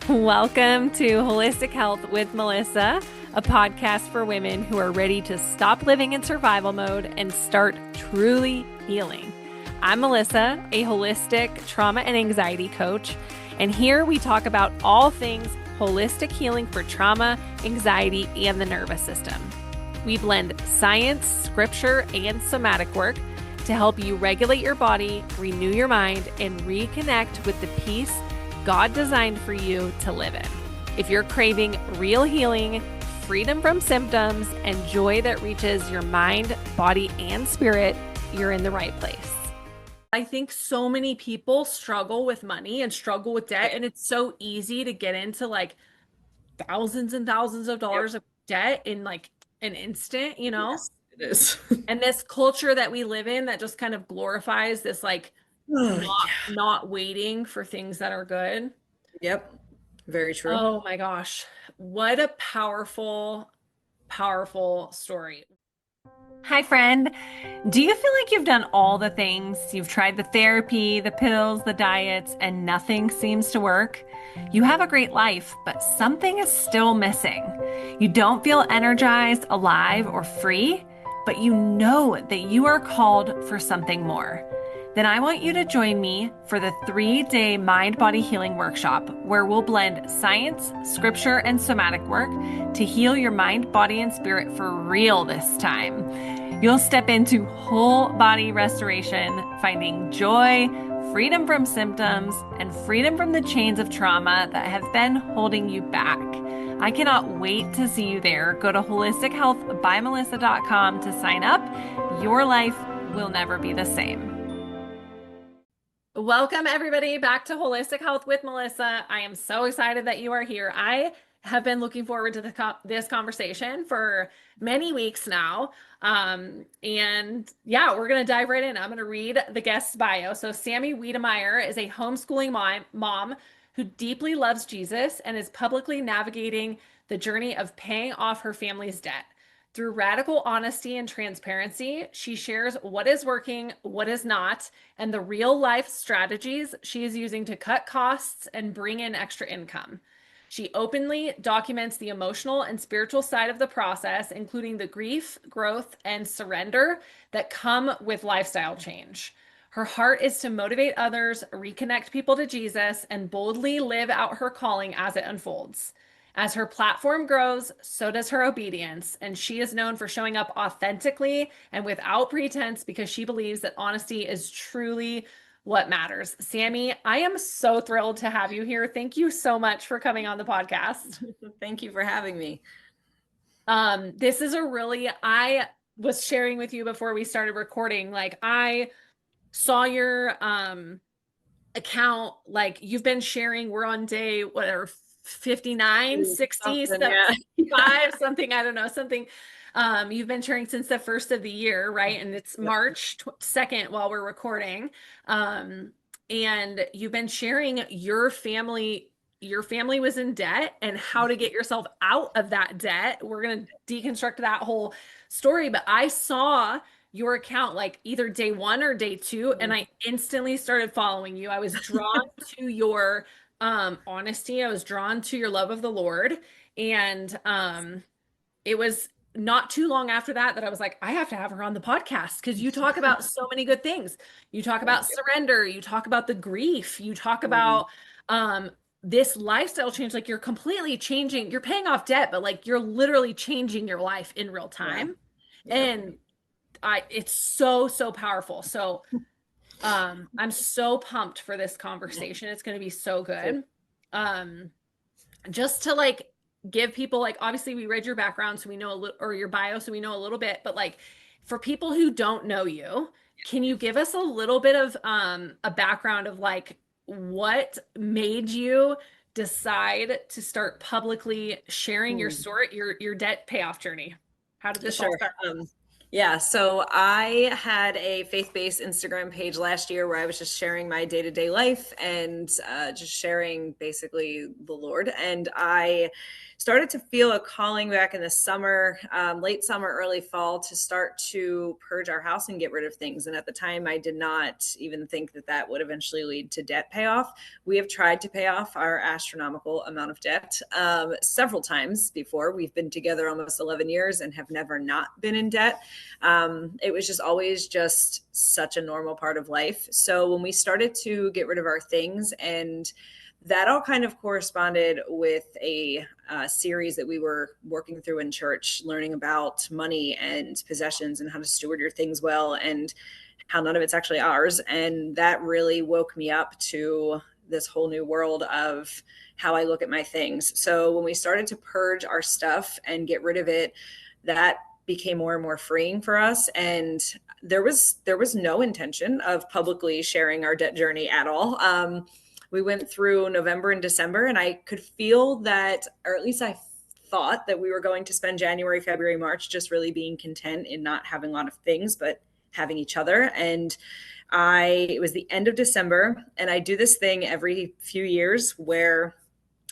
Welcome to Holistic Health with Melissa, a podcast for women who are ready to stop living in survival mode and start truly healing. I'm Melissa, a holistic trauma and anxiety coach, and here we talk about all things holistic healing for trauma, anxiety, and the nervous system. We blend science, scripture, and somatic work to help you regulate your body, renew your mind, and reconnect with the peace God designed for you to live in. If you're craving real healing, freedom from symptoms, and joy that reaches your mind, body, and spirit, you're in the right place. I think so many people struggle with money and struggle with debt, and it's so easy to get into like thousands and thousands of dollars of debt in like an instant, you know? Yes, it is. And this culture that we live in that just kind of glorifies this like not waiting for things that are good. Yep, very true. Oh my gosh. What a powerful, powerful story. Hi, friend. Do you feel like you've done all the things? You've tried the therapy, the pills, the diets, and nothing seems to work? You have a great life, but something is still missing. You don't feel energized, alive, or free, but you know that you are called for something more. Then I want you to join me for the 3-day Mind Body Healing Workshop, where we'll blend science, scripture, and somatic work to heal your mind, body, and spirit for real this time. You'll step into whole body restoration, finding joy, freedom from symptoms, and freedom from the chains of trauma that have been holding you back. I cannot wait to see you there. Go to holistichealthbymelissa.com to sign up. Your life will never be the same. Welcome, everybody, back to Holistic Health with Melissa. I am so excited that you are here. I have been looking forward to this conversation for many weeks now. And yeah, we're going to dive right in. I'm going to read the guest's bio. So Sammy Wedemeyer is a homeschooling mom who deeply loves Jesus and is publicly navigating the journey of paying off her family's debt. Through radical honesty and transparency, she shares what is working, what is not, and the real life strategies she is using to cut costs and bring in extra income. She openly documents the emotional and spiritual side of the process, including the grief, growth, and surrender that come with lifestyle change. Her heart is to motivate others, reconnect people to Jesus, and boldly live out her calling as it unfolds. As her platform grows, so does her obedience, and she is known for showing up authentically and without pretense because she believes that honesty is truly what matters. Sammy, I am so thrilled to have you here. Thank you so much for coming on the podcast. Thank you for having me. This is I was sharing with you before we started recording, like I saw your account, like you've been sharing, we're on day, whatever, 59, 60, Something, yeah. 65, something, I don't know, something. You've been sharing since the first of the year, right? And it's March 2nd while we're recording. And you've been sharing your family was in debt and how to get yourself out of that debt. We're going to deconstruct that whole story, but I saw your account like either day 1 or day 2, and I instantly started following you. I was drawn to your honesty. I was drawn to your love of the Lord. And it was not too long after that I was like, I have to have her on the podcast because you talk about so many good things. You talk about surrender, you talk about the grief, you talk about this lifestyle change. Like you're completely changing, you're paying off debt, but like you're literally changing your life in real time. Yeah. And it's so, so powerful. So I'm so pumped for this conversation. It's going to be so good. Just to like give people, like, obviously we read your background, so we know a little, or your bio, so we know a little bit, but like for people who don't know you, can you give us a little bit of a background of like what made you decide to start publicly sharing your story, your debt payoff journey? How did this all start? Yeah, so I had a faith-based Instagram page last year where I was just sharing my day-to-day life and just sharing basically the Lord. And I started to feel a calling back in the summer, late summer, early fall, to start to purge our house and get rid of things. And at the time, I did not even think that that would eventually lead to debt payoff. We have tried to pay off our astronomical amount of debt several times before. We've been together almost 11 years and have never not been in debt. It was just always just such a normal part of life. So when we started to get rid of our things, and that all kind of corresponded with a series that we were working through in church, learning about money and possessions and how to steward your things well and how none of it's actually ours. And that really woke me up to this whole new world of how I look at my things. So when we started to purge our stuff and get rid of it, that became more and more freeing for us. And there was no intention of publicly sharing our debt journey at all. We went through November and December, and I could feel that, or at least I thought that we were going to spend January, February, March just really being content in not having a lot of things, but having each other. And it was the end of December, and I do this thing every few years where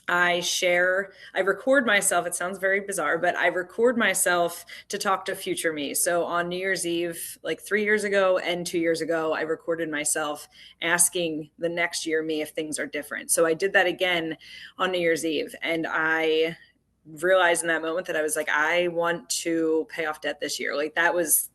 I record myself. It sounds very bizarre, but I record myself to talk to future me. So on New Year's Eve, like 3 years ago and 2 years ago, I recorded myself asking the next year me if things are different. So I did that again on New Year's Eve. And I realized in that moment that I was like, I want to pay off debt this year. Like that was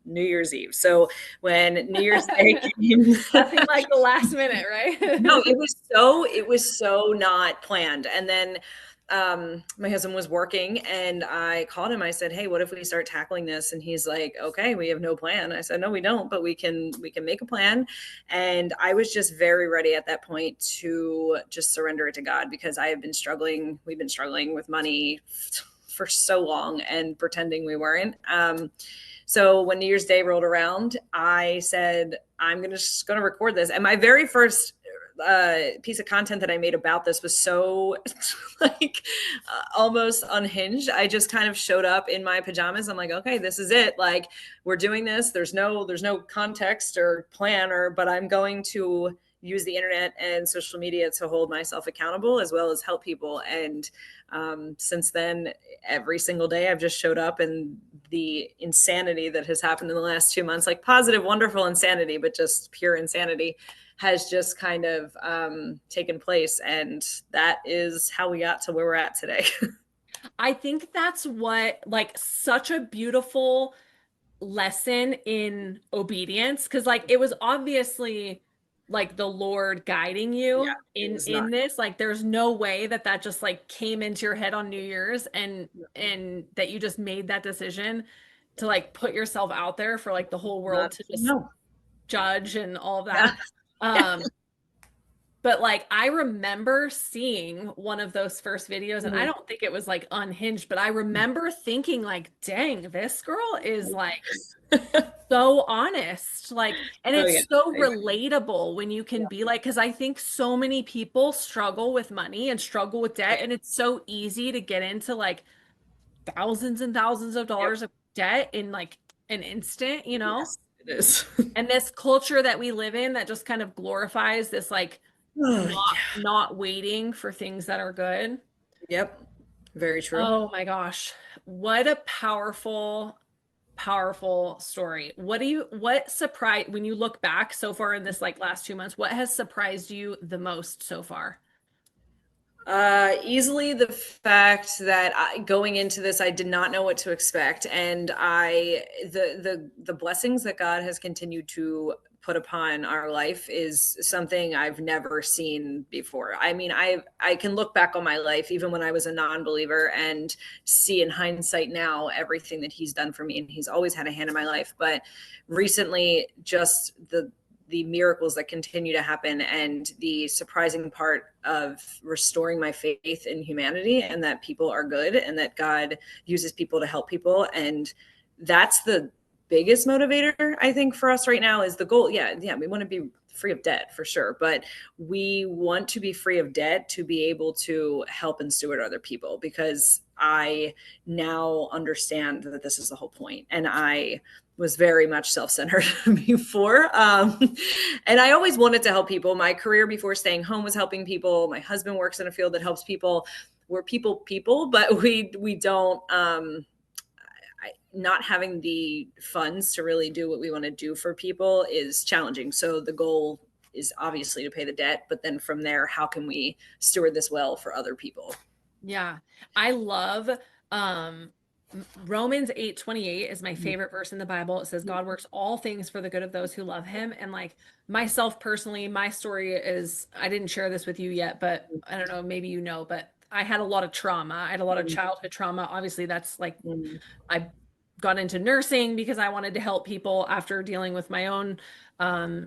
New Year's Eve. So when New Year's Day came, Nothing like the last minute, right? no, it was so not planned. And then my husband was working, and I called him. I said, "Hey, what if we start tackling this?" And he's like, "Okay, we have no plan." I said, "No, we don't, but we can make a plan." And I was just very ready at that point to just surrender it to God, because I have been struggling. We've been struggling with money for so long and pretending we weren't. So when New Year's Day rolled around, I said, I'm just going to record this. And my very first piece of content that I made about this was so like almost unhinged. I just kind of showed up in my pajamas. I'm like, okay, this is it. Like, we're doing this. There's no context or plan, but I'm going to use the internet and social media to hold myself accountable as well as help people. And since then, every single day I've just showed up, and the insanity that has happened in the last 2 months, like positive, wonderful insanity, but just pure insanity, has just kind of taken place. And that is how we got to where we're at today. I think that's what, like, such a beautiful lesson in obedience, because like it was obviously like the Lord guiding Yeah, you it in was not. this. Like there's no way that that just like came into your head on New Year's, and that you just made that decision to like put yourself out there for like the whole world Not to just no. judge and all of Yeah. that. Um but like I remember seeing one of those first videos, and I Mhm. don't think it was like unhinged, but I remember thinking like, dang, this girl is like so honest. Like, and Oh yeah. it's so I agree. relatable when you can Yeah. be like, because I think so many people struggle with money and struggle with debt, and it's so easy to get into like thousands and thousands of Yep. dollars of debt in like an instant, you know? Yes, it is. And this culture that we live in that just kind of glorifies this like Oh, not yeah. not waiting for things that are good. Yep. Very true. Oh my gosh. What a powerful story. What surprised, when you look back so far in this like last 2 months, what has surprised you the most so far? Easily the fact that going into this, I did not know what to expect, and the blessings that God has continued to put upon our life is something I've never seen before. I mean, I can look back on my life, even when I was a non-believer, and see in hindsight now everything that He's done for me, and He's always had a hand in my life. But recently, just the miracles that continue to happen, and the surprising part of restoring my faith in humanity, and that people are good, and that God uses people to help people. And that's the biggest motivator, I think, for us right now, is the goal. Yeah, we want to be free of debt for sure, but we want to be free of debt to be able to help and steward other people, because I now understand that this is the whole point. And I was very much self-centered before. And I always wanted to help people. My career before staying home was helping people. My husband works in a field that helps people. We're people, but we don't, not having the funds to really do what we want to do for people is challenging. So the goal is obviously to pay the debt, but then from there, how can we steward this well for other people? Yeah. I love Romans 8:28 is my favorite verse in the Bible. It says God works all things for the good of those who love him. And like myself personally, my story is, I didn't share this with you yet, but I don't know, maybe you know, but I had a lot of trauma. I had a lot of childhood trauma. Obviously, that's like I got into nursing because I wanted to help people after dealing with my own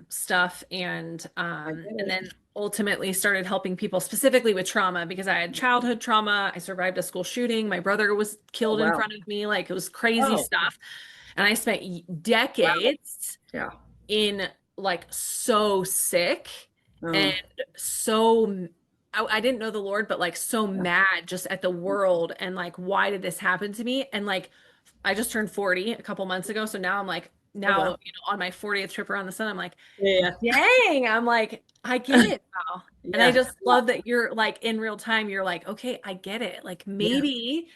stuff, and then ultimately started helping people specifically with trauma because I had childhood trauma. I survived a school shooting. My brother was Oh, killed in wow. front of me. Like, it was crazy Oh, stuff. And I spent wow. decades Yeah. in like so sick and Oh, so I didn't know the Lord, but like so yeah. mad just at the world and like, why did this happen to me? And like, I just turned 40 a couple months ago. So now I'm like, Oh, now, wow. on my 40th trip around the sun, I'm like, Yeah. dang, I'm like, I get it now. And I Yeah. just love that you're like in real time, you're like, okay, I get it. Like Yeah. maybe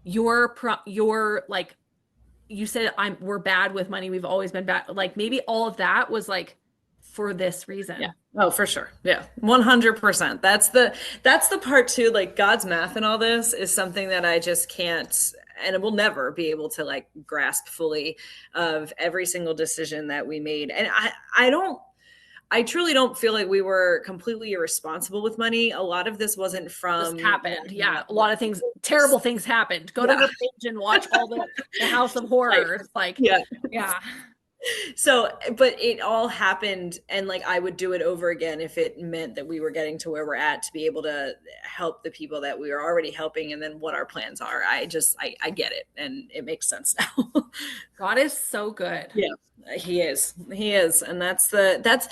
your like you said we're bad with money. We've always been bad. Like maybe all of that was like for this Yeah. reason. Oh, for sure. Yeah. 100%. That's the part too. Like God's math and all this is something that I just can't, and it will never be able to like grasp fully, of every single decision that we made. And I truly don't feel like we were completely irresponsible with money. A lot of this wasn't Just from happened. Yeah. A lot of things, terrible things happened. Go to yeah. her page and watch all the House of Like, Horrors. Like, yeah. yeah. So, but it all happened, and like I would do it over again if it meant that we were getting to where we're at, to be able to help the people that we were already helping, and then what our plans are. I get it, and it makes sense now. God is so good. Yeah, he is, and that's that's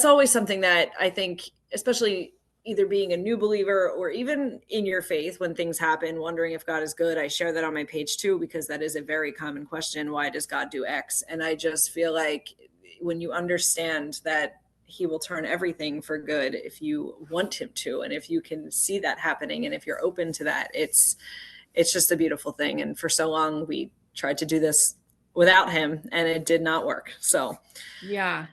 always something that I think, especially either being a new believer or even in your faith, when things happen, wondering if God is good. I share that on my page too, because that is a very common question. Why does God do X? And I just feel like when you understand that he will turn everything for good if you want him to, and if you can see that happening, and if you're open to that, it's just a beautiful thing. And for so long we tried to do this without him, and it did not work. So Yeah.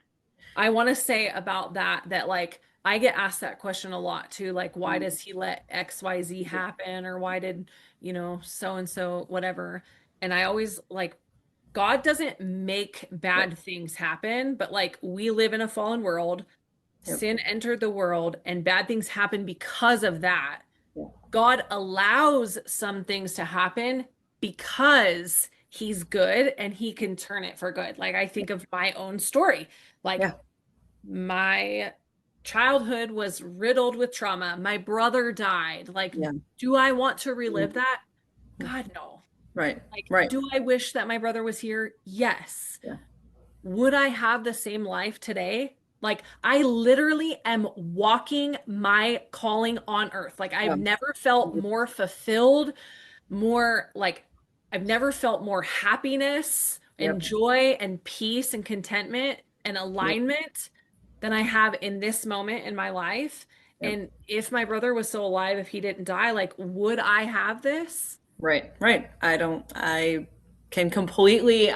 I want to say about that like I get asked that question a lot too, like why does he let XYZ happen, or why did, so and so whatever. And I always like, God doesn't make yep, bad things happen, but like we live in a fallen world. yep, Sin entered the world and bad things happen because of that. yep, God allows some things to happen because he's good and he can turn it for good. Like I think of my own story. Like yeah, my childhood was riddled with trauma. My brother died. Like, yeah, do I want to yeah, relive that? God, no. right, Like, right, do I wish that my brother was here? Yes. yeah, Would I have the same life today? Like, I literally am walking my calling on earth. Like, yeah, I've never felt more fulfilled, more like, I've never felt more happiness and yep, joy and peace and contentment and yep, alignment than I have in this moment in my life. yep. And if my brother was still alive, if he didn't die, like, would I have this? Right, right. I can completely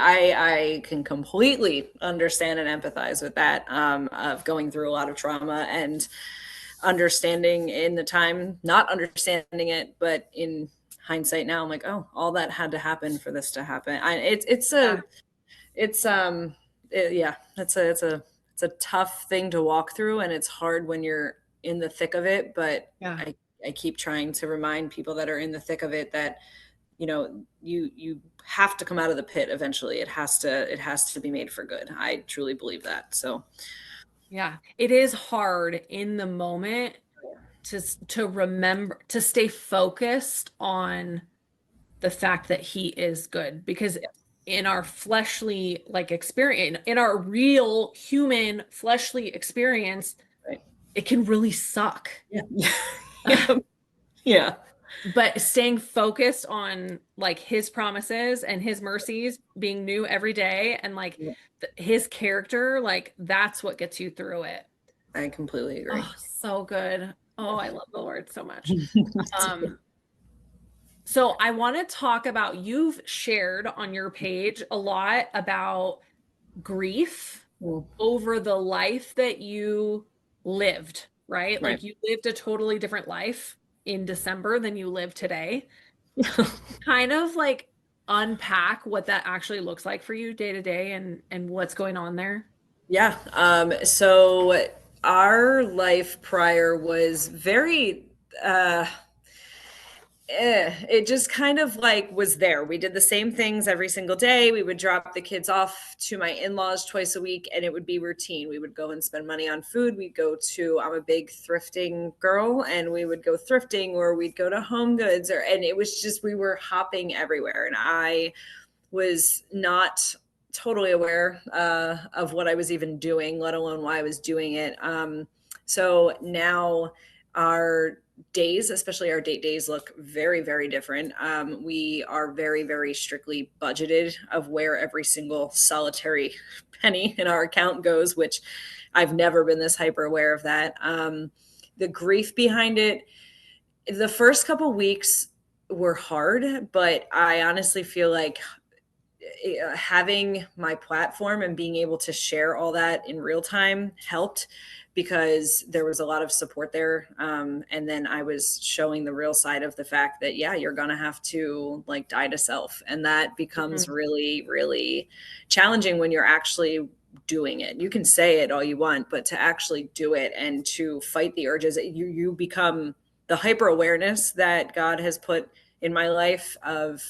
understand and empathize with that, of going through a lot of trauma, and understanding in the time, not understanding it, but in hindsight now, I'm like, oh, all that had to happen for this to happen. Yeah. It's yeah, it's a tough thing to walk through, and it's hard when you're in the thick of it. But Yeah. I keep trying to remind people that are in the thick of it that you have to come out of the pit eventually. It has to be made for good. I truly believe that. So Yeah. It is hard in the moment to remember to stay focused on the fact that he is good because yeah, in our fleshly like experience, in our real human fleshly experience, Right. it can really suck. Yeah. Yeah. Yeah. But staying focused on like his promises and his mercies being new every day and like Yeah. his character, like that's what gets you through it. I completely Oh, agree. so good. Oh, I love the Lord so much. Um, so I want to talk about, you've shared on your page a lot about grief Mm, over the life that you lived, right? right. Like you lived a totally different life in December than you live today. Kind of like unpack what that actually looks like for you day to day and what's going on there. Yeah. So our life prior was very uh it just kind of like was there. We did the same things every single day. We would drop the kids off to my in-laws twice a week and it would be routine. We would go and spend money on food. We'd go to, I'm a big thrifting girl, and we would go thrifting, or we'd go to Home Goods, or and it was just we were hopping everywhere, and I was not totally aware of what I was even doing, let alone why I was doing it. So now our days, especially our date days, look very, very different. We are very, very strictly budgeted of where every single solitary penny in our account goes, which I've never been this hyper aware of that. The grief behind it, the first couple weeks were hard, but I honestly feel like having my platform and being able to share all that in real time helped, because there was a lot of support there. And then I was showing the real side of the fact that, yeah, you're going to have to like die to self. And that becomes Mhm. really, really challenging when you're actually doing it. You can say it all you want, but to actually do it and to fight the urges, you become the hyper awareness that God has put in my life of,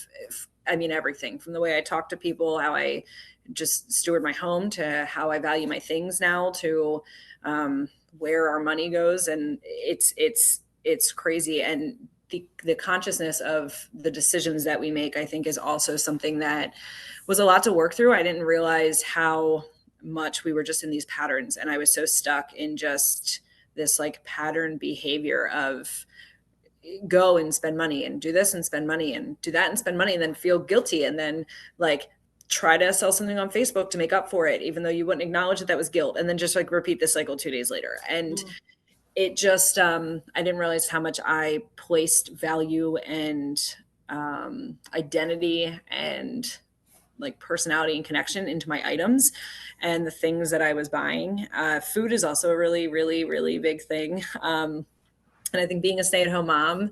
I mean, everything from the way I talk to people, how I just steward my home, to how I value my things now, to where our money goes. And it's crazy. And the consciousness of the decisions that we make, I think, is also something that was a lot to work through. I didn't realize how much we were just in these patterns. And I was so stuck in just this like pattern behavior of go and spend money and do this and spend money and do that and spend money and then feel guilty and then like try to sell something on Facebook to make up for it, even though you wouldn't acknowledge that that was guilt, and then just like repeat this cycle 2 days later. And Mm. it just, I didn't realize how much I placed value and identity and like personality and connection into my items and the things that I was buying. Food is also a really, really, really big thing. And I think being a stay-at-home mom,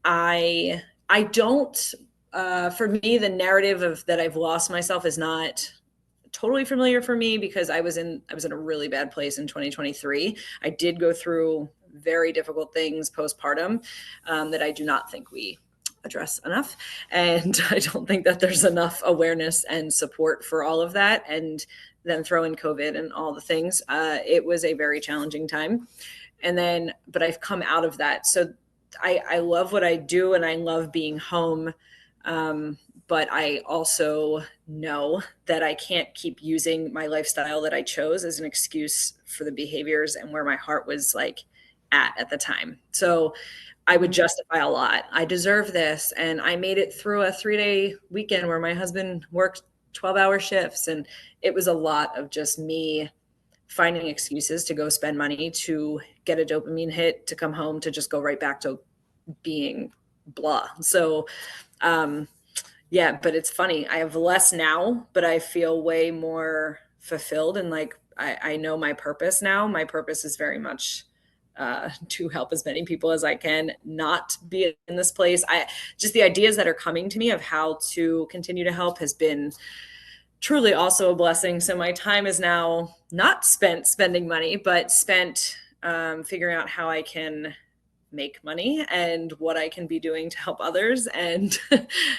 I don't for me the narrative of that I've lost myself is not totally familiar for me, because I was in a really bad place in 2023. I did go through very difficult things postpartum that I do not think we address enough, and I don't think that there's enough awareness and support for all of that. And then throw in COVID and all the things. It was a very challenging time, and then but I've come out of that. So I love what I do and I love being home, but I also know that I can't keep using my lifestyle that I chose as an excuse for the behaviors and where my heart was like at the time. So I would Mhm. justify a lot. I deserve this, and I made it through a 3-day weekend where my husband worked 12-hour shifts, and it was a lot of just me finding excuses to go spend money, to get a dopamine hit, to come home, to just go right back to being blah. So, um, yeah, but it's funny. I have less now, but I feel way more fulfilled. And like, I know my purpose now. My purpose is very much to help as many people as I can not be in this place. I just, the ideas that are coming to me of how to continue to help has been truly also a blessing. So my time is now not spent spending money, but spent figuring out how I can make money and what I can be doing to help others, and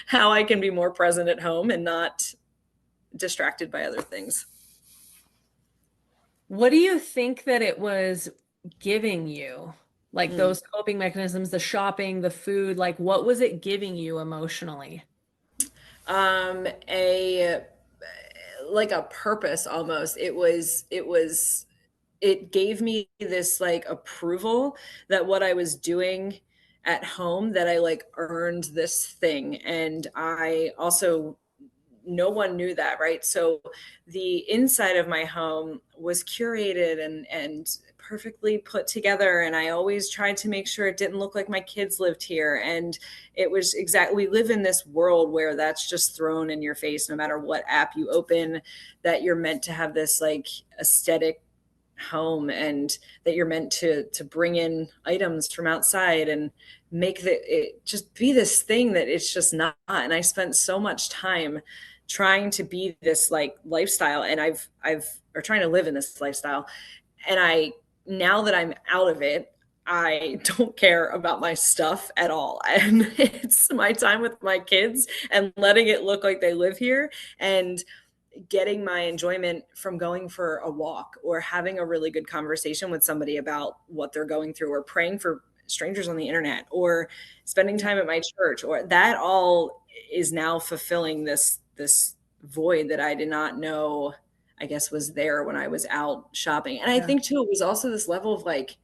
how I can be more present at home and not distracted by other things. What do you think that it was giving you? Like Mm. those coping mechanisms, the shopping, the food, like what was it giving you emotionally? A like a purpose almost. It gave me this like approval that what I was doing at home, that I like earned this thing. And I also, no one knew that, right? So the inside of my home was curated and perfectly put together, and I always tried to make sure it didn't look like my kids lived here. And it was exactly, we live in this world where that's just thrown in your face no matter what app you open, that you're meant to have this like aesthetic home, and that you're meant to bring in items from outside and make it just be this thing that it's just not. And I spent so much time trying to be this like lifestyle, and I've or trying to live in this lifestyle. And I, now that I'm out of it, I don't care about my stuff at all. And it's my time with my kids and letting it look like they live here, and getting my enjoyment from going for a walk or having a really good conversation with somebody about what they're going through, or praying for strangers on the internet, or spending time at my church, or that all is now fulfilling this void that I did not know, I guess, was there when I was out shopping. And I Yeah. think too, it was also this level of like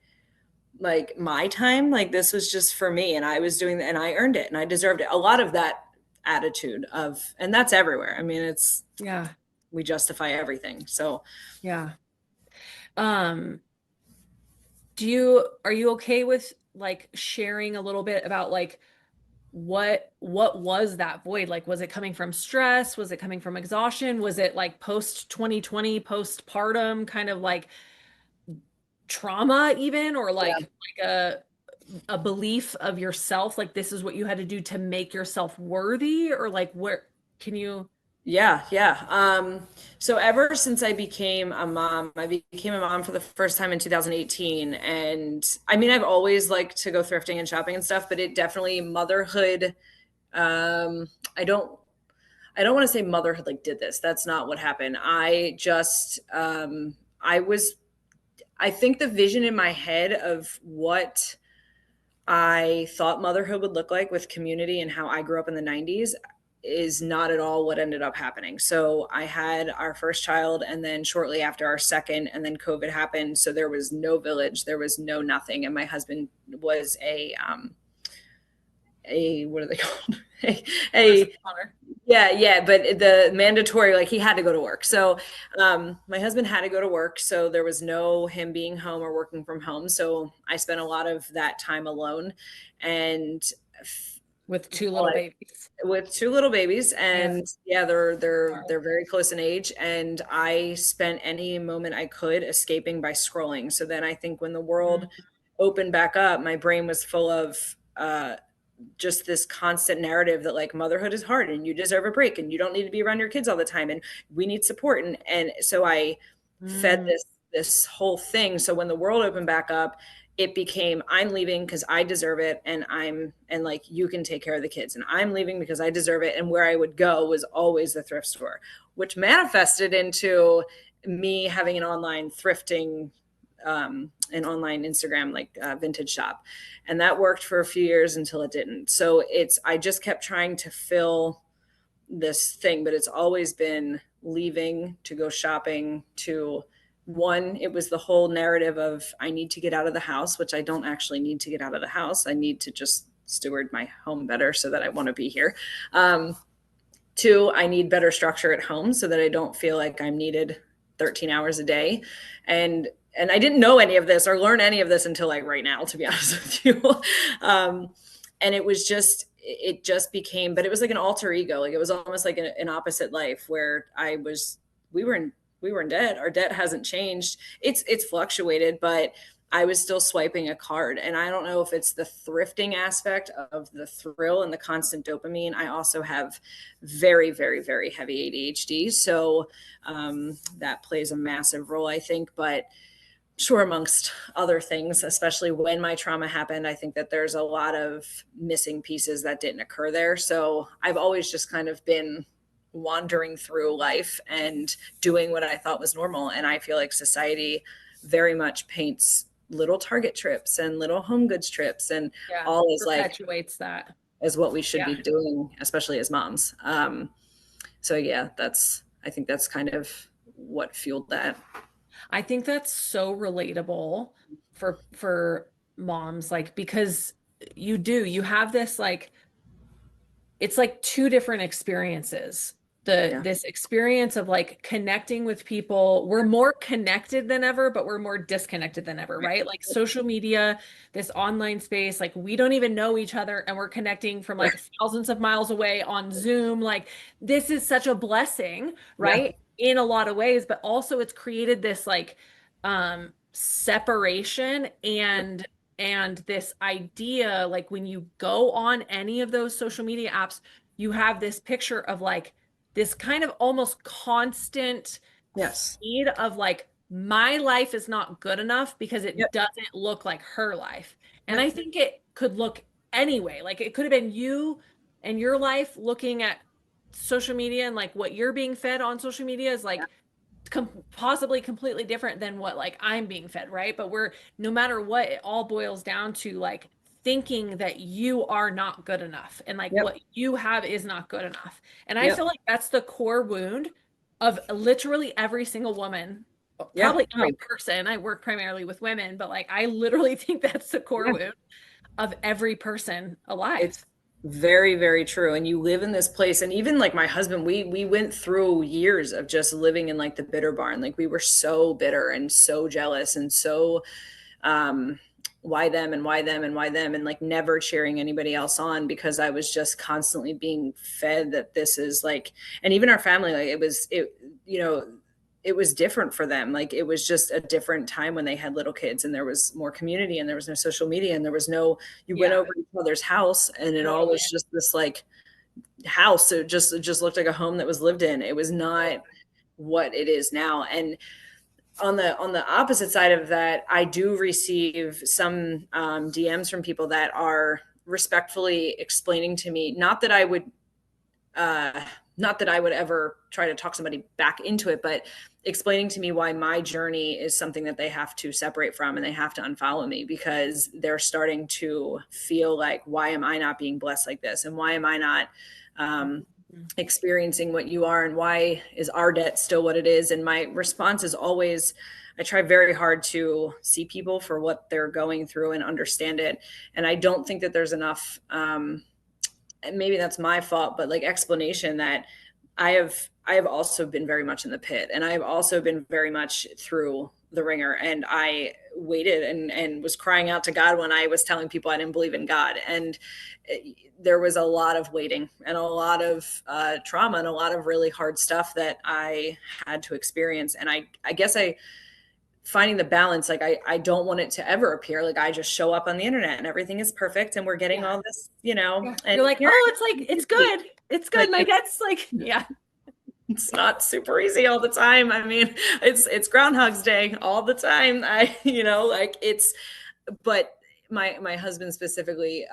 my time, like this was just for me, and I was doing and I earned it and I deserved it. A lot of that attitude of, and that's everywhere. I mean, it's, Yeah. we justify everything. So Yeah. Um, are you okay with like sharing a little bit about like what was that void? Like, was it coming from stress? Was it coming from exhaustion? Was it like post 2020, postpartum kind of like trauma even, or yeah, like a belief of yourself, like this is what you had to do to make yourself worthy, or like where can you? yeah. So ever since I became a mom, I became a mom for the first time in 2018. And I mean, I've always liked to go thrifting and shopping and stuff, but it definitely, motherhood, um, I don't, I don't want to say motherhood like did this. That's not what happened. I just, I was, I think the vision in my head of what I thought motherhood would look like with community and how I grew up in the 90s is not at all what ended up happening. So I had our first child, and then shortly after our second, and then COVID happened. So there was no village, there was no nothing. And my husband was a what are they called? First a responder. yeah, but the mandatory, like he had to go to work. So my husband had to go to work. So there was no him being home or working from home. So I spent a lot of that time alone. And With two little but babies. with two little babies, Yeah. and yeah, they're they're Sorry. they're very close in age, and I spent any moment I could escaping by scrolling. So then I think when the world Mhm. opened back up, my brain was full of just this constant narrative that like motherhood is hard and you deserve a break and you don't need to be around your kids all the time and we need support. And so I fed Mm. this whole thing. So when the world opened back up, it became, I'm leaving because I deserve it, and like you can take care of the kids, and I'm leaving because I deserve it. And where I would go was always the thrift store, which manifested into me having an online thrifting, an online Instagram like vintage shop, and that worked for a few years until it didn't. So it's, I just kept trying to fill this thing, but it's always been leaving to go shopping to, one, it was the whole narrative of I need to get out of the house, which I don't actually need to get out of the house. I need to just steward my home better so that I want to be here. Two, I need better structure at home so that I don't feel like I'm needed 13 hours a day. And I didn't know any of this or learn any of this until like right now, to be honest with you. um, and it was just, it just became, but it was like an alter ego. Like it was almost like an opposite life where I was, we were in debt. Our debt hasn't changed. It's fluctuated, but I was still swiping a card. And I don't know if it's the thrifting aspect of the thrill and the constant dopamine. I also have very heavy ADHD. So that plays a massive role, I think. But sure, amongst other things, especially when my trauma happened, I think that there's a lot of missing pieces that didn't occur there. So I've always just kind of been wandering through life and doing what I thought was normal. And I feel like society very much paints little Target trips and little home goods trips and Yeah. all is like, Perpetuates that. as what we should Yeah. be doing, especially as moms. So yeah, I think that's kind of what fueled that. I think that's so relatable for moms, like because you have this like it's like two different experiences. Yeah. This experience of like connecting with people. We're more connected than ever, but we're more disconnected than ever, right? Like social media, this online space, like we don't even know each other and we're connecting from Yeah. like thousands of miles away on Zoom. Like this is such a blessing, Yeah. right? In a lot of ways, but also it's created this like separation and this idea like when you go on any of those social media apps, you have this picture of like this kind of almost constant Yes. feed of like my life is not good enough because it Yep. doesn't look like her life. And I Yep. think it could look anyway. Like it could have been you and your life looking at social media and like what you're being fed on social media is Yeah. like possibly completely different than what like I'm being fed, right? But we're no matter what, it all boils down to like thinking that you are not good enough and like Yep. what you have is not good enough. And I Yep. feel like that's the core wound of literally every single woman, Yeah. probably Oh, every person. I work primarily with women, but like I literally think that's the core yeah. wound of every person alive. It's very, very true. And you live in this place. And even like my husband, we went through years of just living in like the bitter barn. Like we were so bitter and so jealous and so um why them and why them and why them, and like never cheering anybody else on because I was just constantly being fed that this is like, and even our family, like you know, it was different for them. Like it was just a different time when they had little kids and there was more community and there was no social media and there was no, you went Yeah, over to each other's house and it all totally. was just this like house. It just looked like a home that was lived in. It was not what it is now. And on the opposite side of that, I do receive some DMs from people that are respectfully explaining to me, uh, not that I would ever try to talk somebody back into it, but explaining to me why my journey is something that they have to separate from and they have to unfollow me because they're starting to feel like, why am I not being blessed like this? And why am I not experiencing what you are? And why is our debt still what it is? And my response is always, I try very hard to see people for what they're going through and understand it. And I don't think that there's enough and maybe that's my fault, but like explanation that I have also been very much in the pit and I have also been very much through the ringer, and I waited and was crying out to God when I was telling people I didn't believe in God. And there was a lot of waiting and a lot of trauma and a lot of really hard stuff that I had to experience. And I guess I finding the balance, like I don't want it to ever appear like I just show up on the internet and everything is perfect and we're getting Yeah. all this, you know, Yeah. and You're like, here oh, I it's like, it's am. good. It's good. Like My dad's like, yeah. it's not super easy all the time. I mean, it's Groundhog's Day all the time. I you know, like it's, but my husband specifically,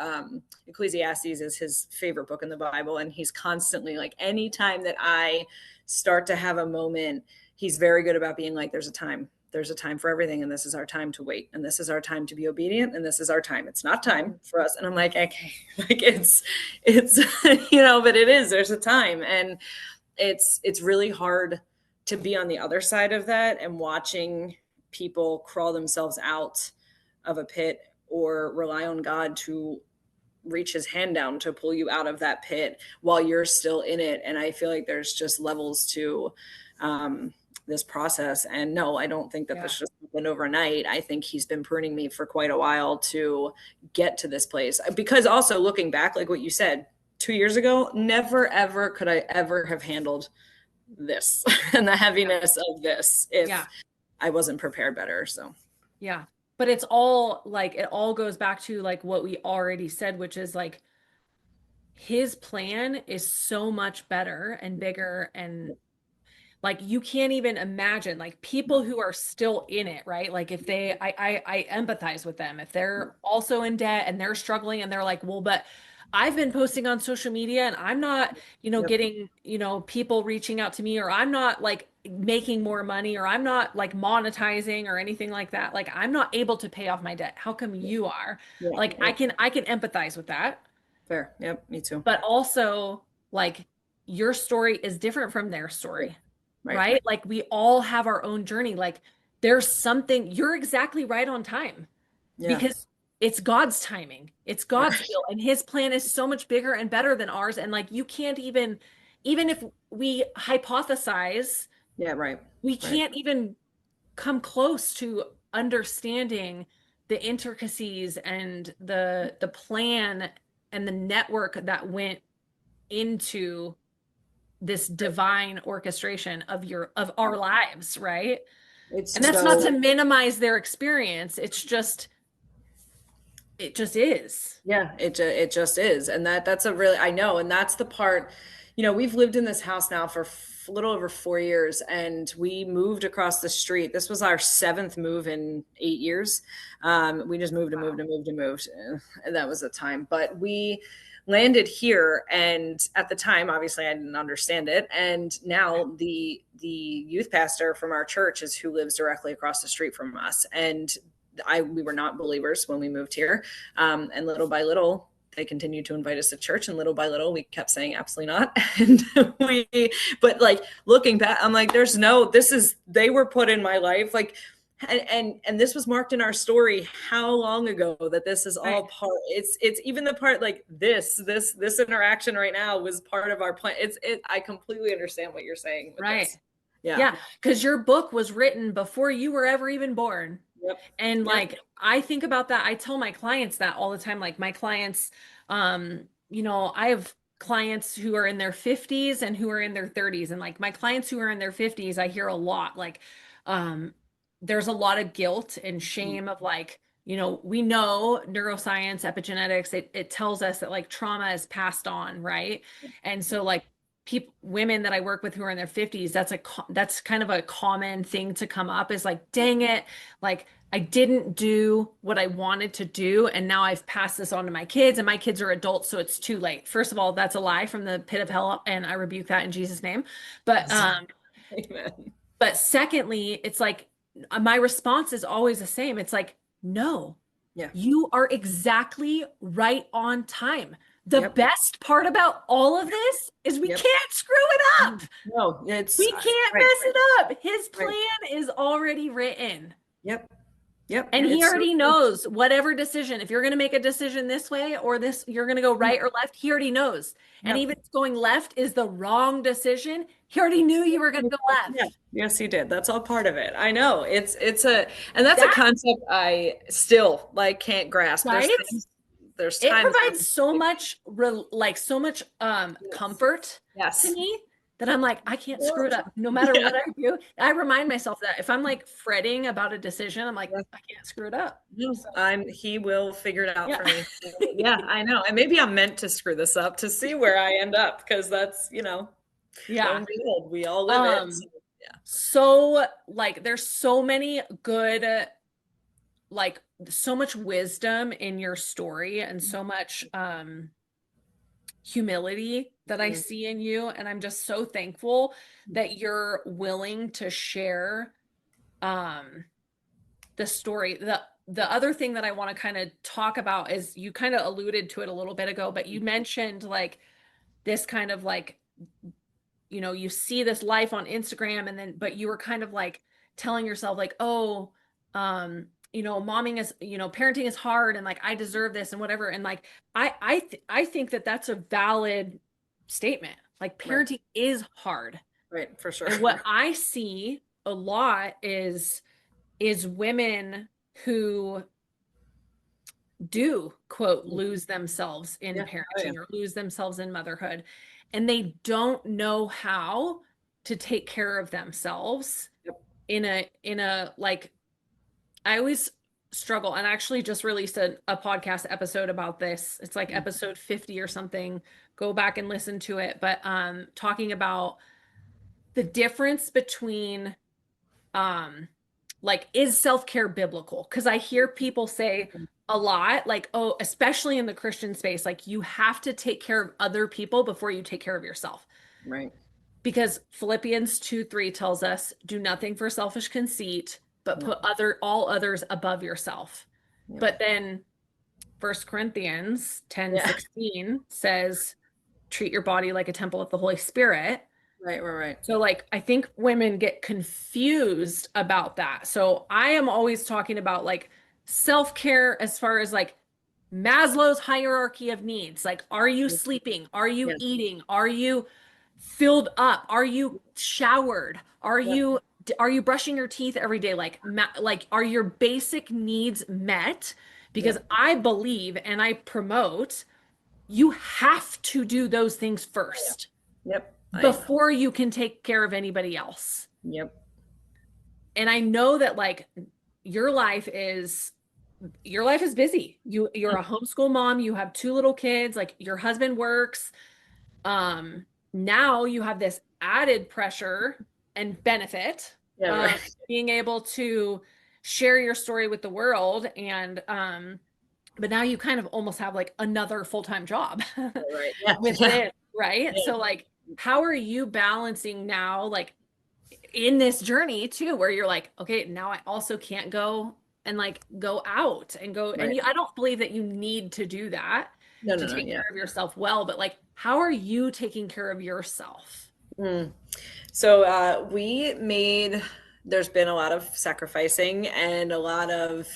Ecclesiastes is his favorite book in the Bible, and he's constantly like, anytime that I start to have a moment, he's very good about being like, there's a time for everything, and this is our time to wait, and this is our time to be obedient, and this is our time. It's not time for us. And I'm like, okay, like it's you know, but it is, there's a time. And it's really hard to be on the other side of that and watching people crawl themselves out of a pit or rely on God to reach his hand down to pull you out of that pit while you're still in it. And I feel like there's just levels to this process. And no, I don't think that Yeah. this just happened overnight. I think he's been pruning me for quite a while to get to this place. Because also looking back, like what you said, 2 years ago, never ever could I ever have handled this and the heaviness of this if Yeah. I wasn't prepared better. So Yeah. But it's all like, it all goes back to like what we already said, which is like his plan is so much better and bigger and like you can't even imagine like people who are still in it, right? Like if they I empathize with them if they're also in debt and they're struggling and they're like, well, but I've been posting on social media and I'm not, yep, getting, people reaching out to me, or I'm not like making more money, or I'm not like monetizing or anything like that. Like I'm not able to pay off my debt. How come you are? yeah, Like yeah, I can empathize with that. Fair. Yep. Me too. But also like your story is different from their story, Right. right? Like we all have our own journey. Like there's something, you're exactly right on time Yeah. because it's God's timing. It's God's Right. will and his plan is so much bigger and better than ours. And like you can't even if we hypothesize, Yeah. Right. we Right. can't even come close to understanding the intricacies and the plan and the network that went into this divine orchestration of our lives, right? It's And that's not so to minimize their experience. It just is. Yeah, it just is. And that's a really, I know, and that's the part, we've lived in this house now for a little over 4 years, and we moved across the street. This was our seventh move in 8 years. We just moved and moved Wow. and moved and moved. And that was a time. But we landed here, and at the time, obviously I didn't understand it. And now the youth pastor from our church is who lives directly across the street from us. And we were not believers when we moved here. And little by little, they continued to invite us to church, and little by little we kept saying absolutely not. And but like looking back, I'm like, they were put in my life, like, and this was marked in our story how long ago that this is Right. all part. It's even the part, like this interaction right now was part of our plan. I completely understand what you're saying with Right. this. Yeah. Yeah, because your book was written before you were ever even born. Yep. And Yep. like I think about that. I tell my clients that all the time. Like my clients, I have clients who are in their 50s and who are in their 30s. And like my clients who are in their 50s, I hear a lot like um there's a lot of guilt and shame of like, we know neuroscience, epigenetics, it tells us that like trauma is passed on, right? And so like people women that I work with who are in their 50s, that's kind of a common thing to come up is like, dang it, like I didn't do what I wanted to do and now I've passed this on to my kids and my kids are adults so it's too late. First of all, that's a lie from the pit of hell and I rebuke that in Jesus' name. But Amen. but secondly, it's like my response is always the same. It's like, no, Yeah. you are exactly right on time. The Yep. best part about all of this is we Yep. can't screw it up. No, it's We can't right. mess it up. His Right. plan is already written. Yep. Yep. And he It's so already true. knows whatever decision, if you're going to make a decision this way or this, you're going to go right or left, he already knows. And Yep. even if going left is the wrong decision, he already knew you were going to go Yeah. left. Yes, he did. That's all part of it. I know. And that's a That, concept I still like can't grasp. right? There's It times where provides so much so much yes. comfort to Yes. me that I'm like, I can't screw it up no matter Yeah. what I do. I remind myself that if I'm like fretting about a decision, I'm like, Yeah. I can't screw it up. No, So he will figure it out yeah. for me. Yeah, I know. And maybe I'm meant to screw this up to see where I end up, because that's, lo Yeah. and behold, we all live it. So, Um, so like there's so many good like so much wisdom in your story and so much humility that I yeah. see in you and I'm just so thankful that you're willing to share um the story. The other thing that I want to kind of talk about is you kind of alluded to it a little bit ago, but you mentioned like this kind of like you see this life on Instagram and then but you were kind of like telling yourself like, oh, momming is, parenting is hard and like I deserve this and whatever. And like I think that that's a valid statement. Like Right, parenting is hard. right, for sure. And what I see a lot is women who do quote lose themselves in Yeah. Oh, yeah. parenting or lose themselves in motherhood and they don't know how to take care of themselves Yep. in a like I always struggle and I actually just released a podcast episode about this. It's like episode 50 or something. Go back and listen to it. But talking about the difference between like is self-care biblical? Because I hear people say a lot, like, oh, especially in the Christian space, like you have to take care of other people before you take care of yourself. Right. Because Philippians 2:3 tells us, do nothing for selfish conceit, but Yep. put all others above yourself. Yep. But then First Corinthians ten Yeah. sixteen says, treat your body like a temple of the Holy Spirit. Right, right, right. So, like, I think women get confused about that. So, I am always talking about like self-care as far as like Maslow's hierarchy of needs. Like, are you sleeping? Are you Yeah. eating? Are you filled up? Are you showered? Yeah. Are you brushing your teeth every day? Like are your basic needs met? Because Yep. I believe and I promote you have to do those things Oh, yeah. first Yep. before you can take care of anybody else. Yep. And I know that like your life is your life is busy. You're a homeschool mom, you have two little kids, like your husband works. Now you have this added pressure and benefit Yeah, of right. being able to share your story with the world and but now you kind of almost have like another full-time job Right. Yeah. with Yeah. this, right? Yeah. So like how are you balancing now like in this journey too where you're like, okay, now I also can't go and like go out and go and Right. I don't believe that you need to do that No, to no, no. take Yeah. care of yourself well, but like how are you taking care of yourself? Mm. So we made, there's been a lot of sacrificing and a lot of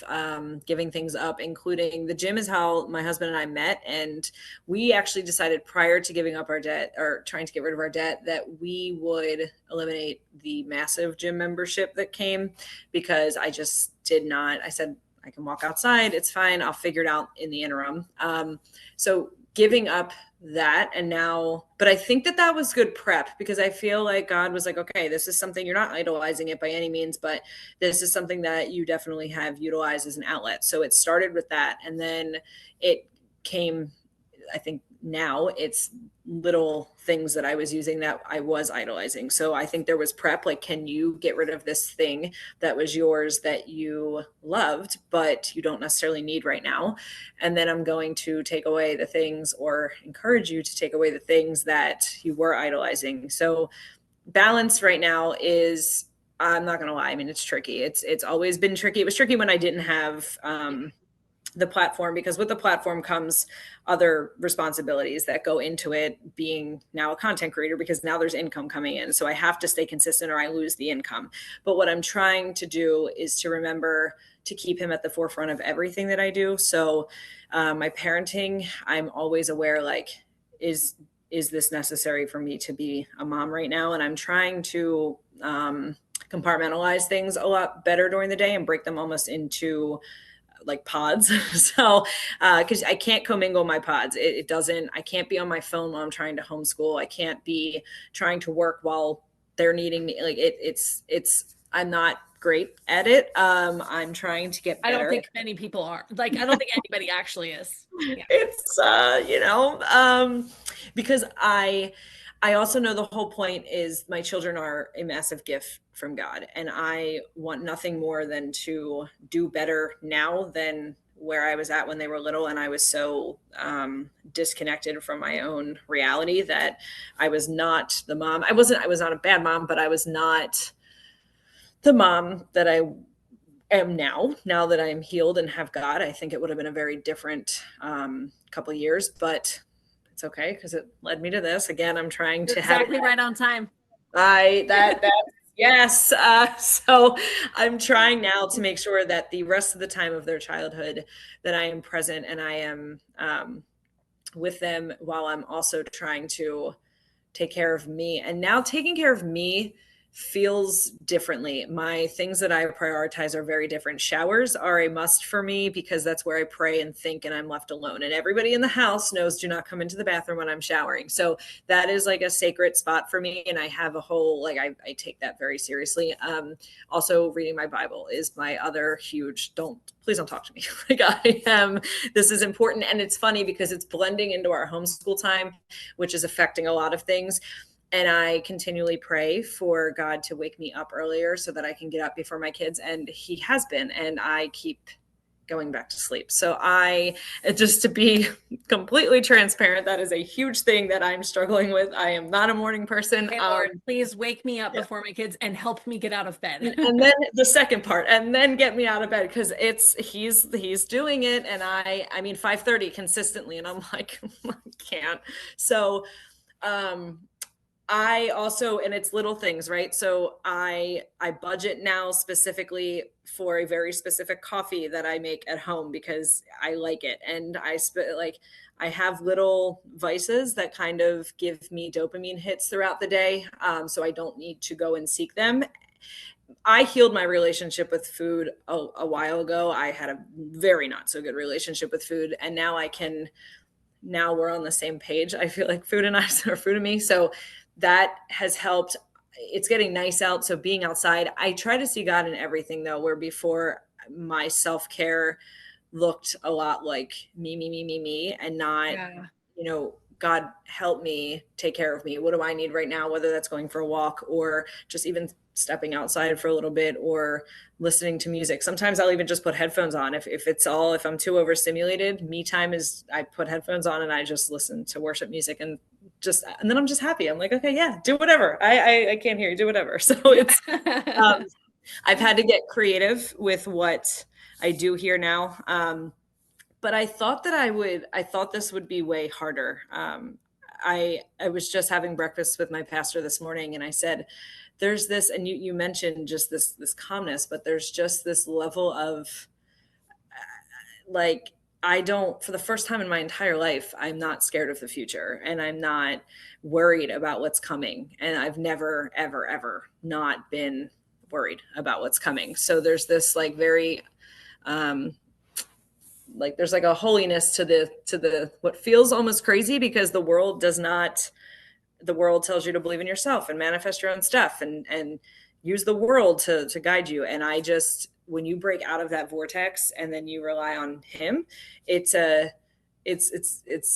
giving things up, including the gym is how my husband and I met. And we actually decided prior to giving up our debt or trying to get rid of our debt that we would eliminate the massive gym membership that came because I just did not. I said, I can walk outside. It's fine. I'll figure it out in the interim. So giving up that and now, but I think that that was good prep because I feel like God was like, okay, this is something, you're not idolizing it by any means, but this is something that you definitely have utilized as an outlet. So it started with that, and then it came, I think now it's little things that I was using that I was idolizing. So I think there was prep, like, can you get rid of this thing that was yours that you loved, but you don't necessarily need right now? And then I'm going to take away the things or encourage you to take away the things that you were idolizing. So balance right now is, I'm not going to lie, I mean, it's tricky. It's always been tricky. It was tricky when I didn't have the platform, because with the platform comes other responsibilities that go into it, being now a content creator, because now there's income coming in. So I have to stay consistent or I lose the income. But what I'm trying to do is to remember to keep him at the forefront of everything that I do. So my parenting, I'm always aware, like, is this necessary for me to be a mom right now? And I'm trying to compartmentalize things a lot better during the day and break them almost into like pods. So because I can't commingle my pods, it doesn't, I can't be on my phone while I'm trying to homeschool. I can't be trying to work while they're needing me. Like it's I'm not great at it. I'm trying to get I don't better. think many people are. Like I don't think anybody actually is. Yeah. It's because I also know the whole point is my children are a massive gift from God, and I want nothing more than to do better now than where I was at when they were little. And I was so disconnected from my own reality that I was not the mom. I was not a bad mom, but I was not the mom that I am now that I'm healed and have God. I think it would have been a very different couple of years, but it's okay because it led me to this. Again, I'm trying You're to have exactly right on time. that yes. So I'm trying now to make sure that the rest of the time of their childhood that I am present and I am with them, while I'm also trying to take care of me. And now taking care of me feels differently. My things that I prioritize are very different. Showers are a must for me because that's where I pray and think and I'm left alone. And everybody in the house knows, do not come into the bathroom when I'm showering. So that is like a sacred spot for me. And I have a whole, like, I take that very seriously. Also reading my Bible is my other huge, please don't talk to me. Like I am, this is important. And it's funny because it's blending into our homeschool time, which is affecting a lot of things. And I continually pray for God to wake me up earlier so that I can get up before my kids. And he has been, and I keep going back to sleep. So just to be completely transparent, that is a huge thing that I'm struggling with. I am not a morning person. Hey, Lord, please wake me up before my kids and help me get out of bed. And then the second part, and then get me out of bed, because he's doing it, and I mean 5:30 consistently, and I'm like, I can't. So I also, and it's little things, right? So I budget now specifically for a very specific coffee that I make at home because I like it, and I have little vices that kind of give me dopamine hits throughout the day, so I don't need to go and seek them. I healed my relationship with food a while ago. I had a very not so good relationship with food, and now we're on the same page. I feel like food and I are food and me. So that has helped. It's getting nice out. So being outside, I try to see God in everything though, where before my self-care looked a lot like me, and not, Yeah. God help me take care of me. What do I need right now? Whether that's going for a walk or just even stepping outside for a little bit or listening to music. Sometimes I'll even just put headphones on. If I'm too overstimulated, me time is I put headphones on and I just listen to worship music, and then I'm just happy. I'm like, okay, yeah, do whatever. I can't hear you, do whatever. So it's, I've had to get creative with what I do here now. But I thought this would be way harder. I was just having breakfast with my pastor this morning, and I said, there's this, and you mentioned just this calmness, but there's just this level of like, I don't, for the first time in my entire life, I'm not scared of the future, and I'm not worried about what's coming. And I've never, ever, ever not been worried about what's coming. So there's this like very, there's like a holiness to the what feels almost crazy, because the world tells you to believe in yourself and manifest your own stuff and use the world to guide you. And I just, when you break out of that vortex and then you rely on him, it's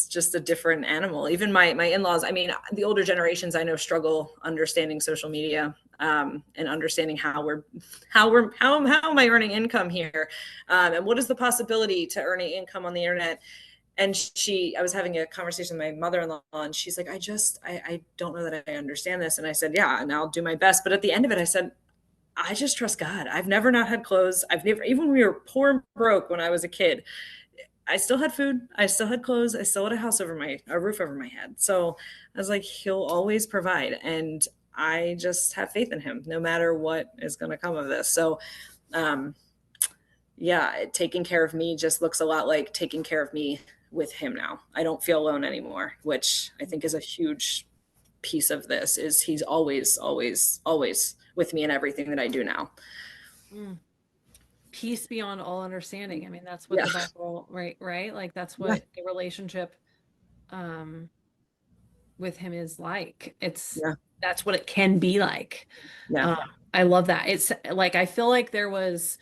just a different animal. Even my in-laws, I mean, the older generations I know struggle understanding social media, and understanding how am I earning income here, and what is the possibility to earning income on the internet. And I was having a conversation with my mother-in-law, and she's like, I don't know that I understand this. And I said, yeah, and I'll do my best. But at the end of it, I said, I just trust God. I've never not had clothes. Even when we were poor and broke when I was a kid, I still had food. I still had clothes. I still had a roof over my head. So I was like, he'll always provide. And I just have faith in him, no matter what is going to come of this. So, yeah, taking care of me just looks a lot like taking care of me with him now. I don't feel alone anymore, which I think is a huge piece of this. Is he's always, always, always with me in everything that I do now. Peace beyond all understanding. I mean, that's what the Bible, right? Like that's what the relationship with him is like. That's what it can be like. I love that. It's like, I feel like there was,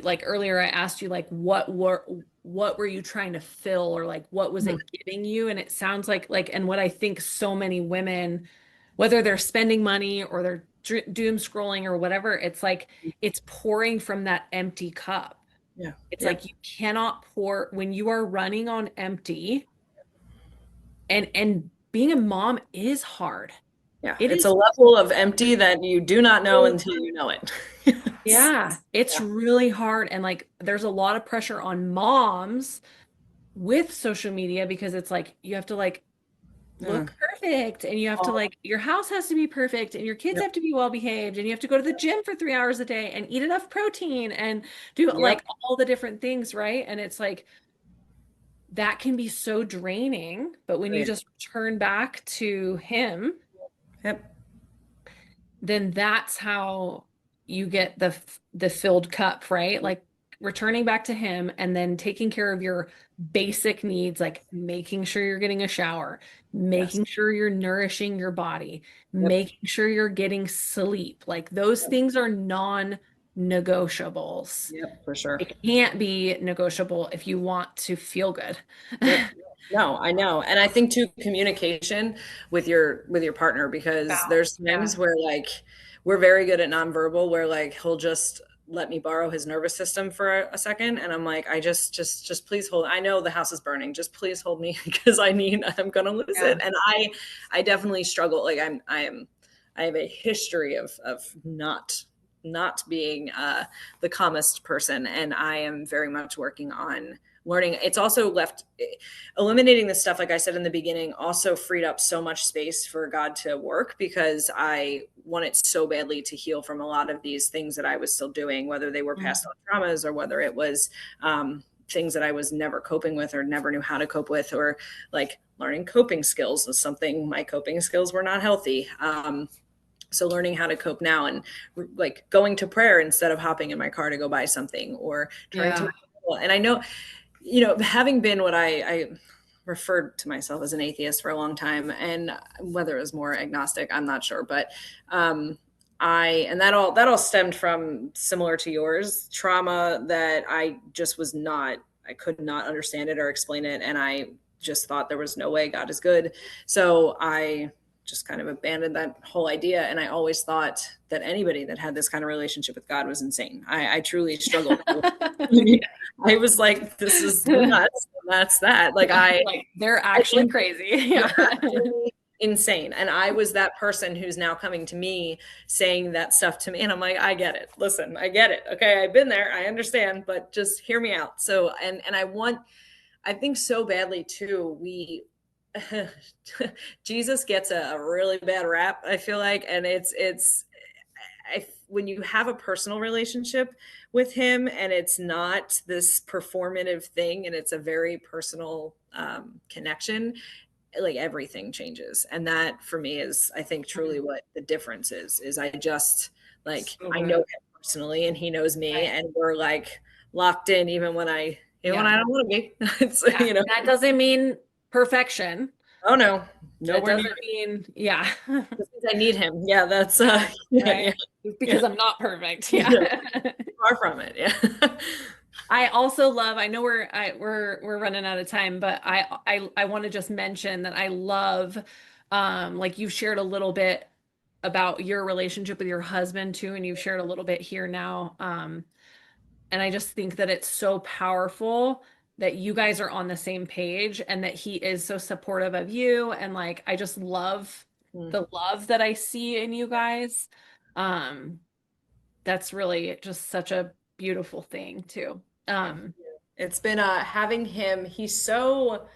like earlier I asked you, like, what were you trying to fill, or like what was it giving you? And it sounds like, and what I think so many women, whether they're spending money or they're doom scrolling or whatever, it's like it's pouring from that empty cup. It's like you cannot pour when you are running on empty, and being a mom is hard. It's a level of empty that you do not know until you know it. Yeah, it's really hard. And like there's a lot of pressure on moms with social media, because it's like you have to like look perfect, and you have to like, your house has to be perfect, and your kids have to be well behaved, and you have to go to the gym for 3 hours a day and eat enough protein and do like all the different things, right? And it's like that can be so draining. But when you just turn back to him, then that's how you get the filled cup, right? Like returning back to him, and then taking care of your basic needs, like making sure you're getting a shower, making sure you're nourishing your body, making sure you're getting sleep. Like those things are non-negotiables. For sure. It can't be negotiable if you want to feel good. No, I know. And I think too, communication with your partner, because there's times where like we're very good at nonverbal, where like he'll just let me borrow his nervous system for a second. And I'm like, I just please hold. I know the house is burning. Just please hold me because I'm going to lose it. And I definitely struggle. Like I have a history of not being the calmest person. And I am very much working on learning. It's also eliminating the stuff, like I said in the beginning, also freed up so much space for God to work, because I wanted so badly to heal from a lot of these things that I was still doing, whether they were past on traumas or whether it was things that I was never coping with or never knew how to cope with, or like learning coping skills was something. My coping skills were not healthy. So learning how to cope now, and like going to prayer instead of hopping in my car to go buy something, or turning to my, and I know, having been what I referred to myself as an atheist for a long time, and whether it was more agnostic, I'm not sure, but and that all stemmed from, similar to yours, trauma that I could not understand it or explain it, and I just thought there was no way God is good. So I just kind of abandoned that whole idea. And I always thought that anybody that had this kind of relationship with God was insane. I truly struggled. I was like, this is nuts. That's that. Like they're actually crazy. They're actually insane. And I was that person who's now coming to me saying that stuff to me. And I'm like, I get it. Listen, I get it. Okay. I've been there. I understand, but just hear me out. So, and I think so badly too, Jesus gets a really bad rap, I feel like. And when you have a personal relationship with him and it's not this performative thing and it's a very personal connection, like everything changes. And that for me is, I think, truly what the difference is I just like, I know him personally and he knows me, and we're like locked in even when I don't want to be. That doesn't mean perfection. Oh no, that doesn't mean I need him. Yeah, that's because I'm not perfect. Far from it. Yeah. I also love, I know we're running out of time, but I want to just mention that I love like you've shared a little bit about your relationship with your husband too, and you've shared a little bit here now. And I just think that it's so powerful that you guys are on the same page and that he is so supportive of you. And like, I just love the love that I see in you guys. That's really just such a beautiful thing too. It's been having him. He's so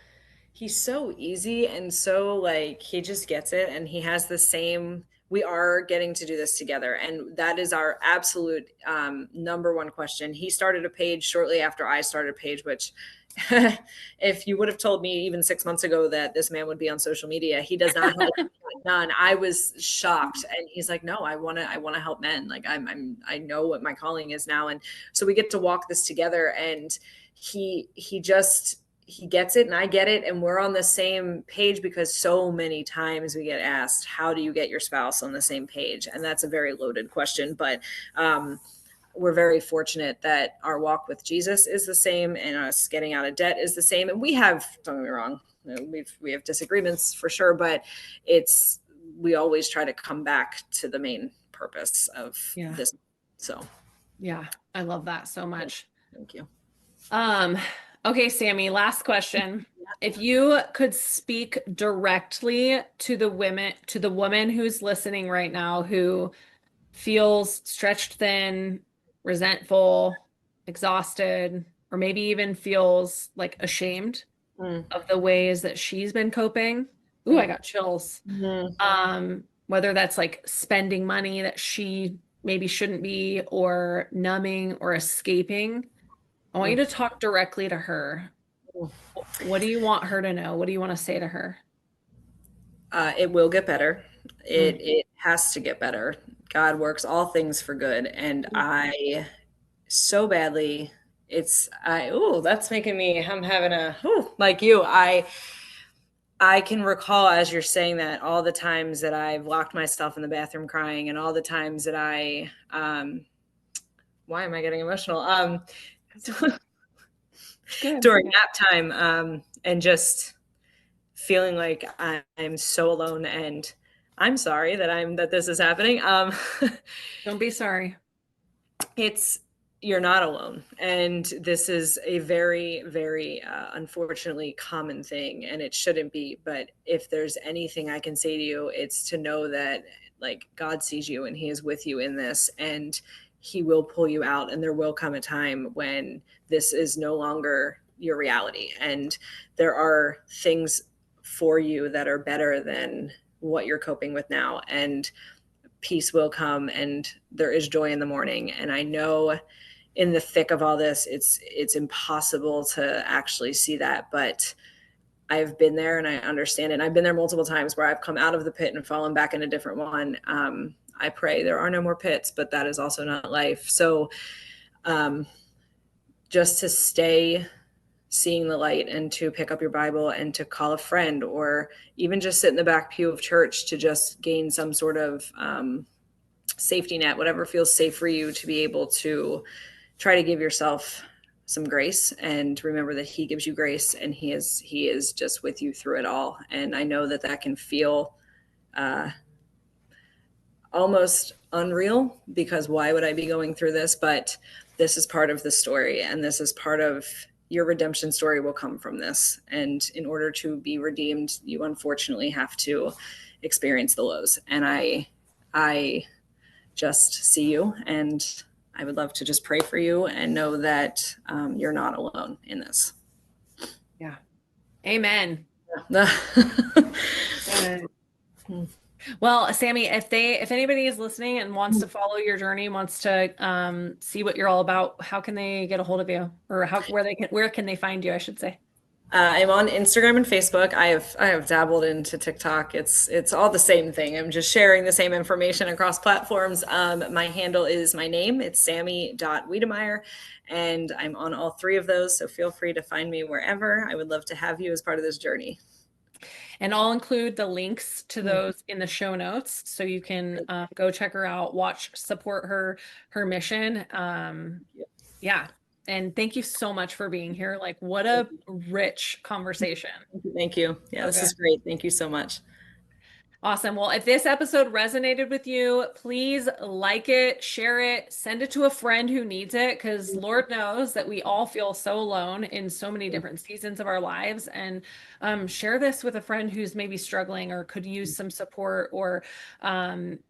easy, and so like he just gets it, and he has the same. We are getting to do this together, and that is our absolute number one question. He started a page shortly after I started a page, which if you would have told me even 6 months ago that this man would be on social media, he does not have none. I was shocked. And he's like, no, I want to help men. Like I know what my calling is now. And so we get to walk this together, and he gets it and I get it. And we're on the same page, because so many times we get asked, how do you get your spouse on the same page? And that's a very loaded question, but we're very fortunate that our walk with Jesus is the same, and us getting out of debt is the same. And we have, don't get me wrong, we have disagreements for sure, but we always try to come back to the main purpose of this. So yeah, I love that so much. Thank you. Okay, Sammy, last question. If you could speak directly to the woman who's listening right now, who feels stretched thin, resentful, exhausted, or maybe even feels like ashamed of the ways that she's been coping. Ooh, I got chills. Whether that's like spending money that she maybe shouldn't be, or numbing or escaping. I want you to talk directly to her. What do you want her to know? What do you want to say to her? It will get better. It has to get better. God works all things for good. And I so badly, that's making me, I'm having like you, I can recall, as you're saying that, all the times that I've locked myself in the bathroom crying, and all the times that why am I getting emotional? During nap time, and just feeling like I'm so alone, and I'm sorry that this is happening. Don't be sorry. It's you're not alone. And this is a very, very unfortunately common thing, and it shouldn't be. But if there's anything I can say to you, it's to know that like God sees you and he is with you in this, and he will pull you out. And there will come a time when this is no longer your reality. And there are things for you that are better than what you're coping with now. And peace will come, and there is joy in the morning. And I know in the thick of all this, it's impossible to actually see that, but I've been there and I understand it. And I've been there multiple times where I've come out of the pit and fallen back in a different one. I pray there are no more pits, but that is also not life. So just to stay seeing the light, and to pick up your Bible, and to call a friend, or even just sit in the back pew of church to just gain some sort of safety net, whatever feels safe for you, to be able to try to give yourself some grace, and remember that he gives you grace, and he is just with you through it all. And I know that that can feel almost unreal, because why would I be going through this? But this is part of the story, and this is part of your redemption story will come from this. And in order to be redeemed, you unfortunately have to experience the lows. And I just see you, and I would love to just pray for you and know that you're not alone in this. Yeah. Amen. Amen. Well, Sammy, if anybody is listening and wants to follow your journey, wants to see what you're all about, how can they get a hold of you, or where can they find you, I should say? I'm on Instagram and Facebook. I have dabbled into TikTok. It's all the same thing. I'm just sharing the same information across platforms. My handle is my name. It's Sammy.Wedemeyer, and I'm on all three of those. So feel free to find me wherever. I would love to have you as part of this journey. And I'll include the links to those in the show notes, so you can go check her out, support her mission. Yeah. And thank you so much for being here. Like, what a rich conversation. Thank you. Yeah, this is great. Thank you so much. Awesome. Well, if this episode resonated with you, please like it, share it, send it to a friend who needs it, because Lord knows that we all feel so alone in so many different seasons of our lives. And share this with a friend who's maybe struggling or could use some support, or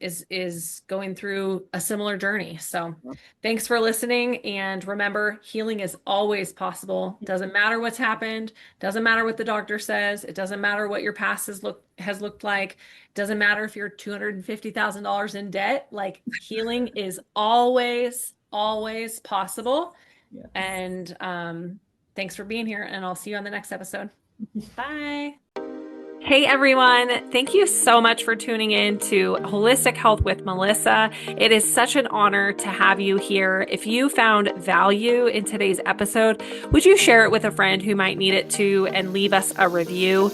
is going through a similar journey. So thanks for listening. And remember, healing is always possible. Doesn't matter what's happened. Doesn't matter what the doctor says. It doesn't matter what your past has looked like. Doesn't matter if you're $250,000 in debt. Like, healing is always possible. Yes. And thanks for being here, and I'll see you on the next episode. Bye. Hey everyone, thank you so much for tuning in to Holistic Health with Melissa. It is such an honor to have you here. If you found value in today's episode, would you share it with a friend who might need it too, and leave us a review?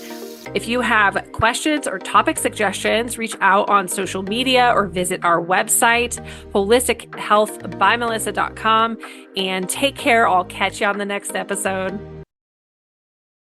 If you have questions or topic suggestions, reach out on social media or visit our website, holistichealthbymelissa.com, and take care. I'll catch you on the next episode.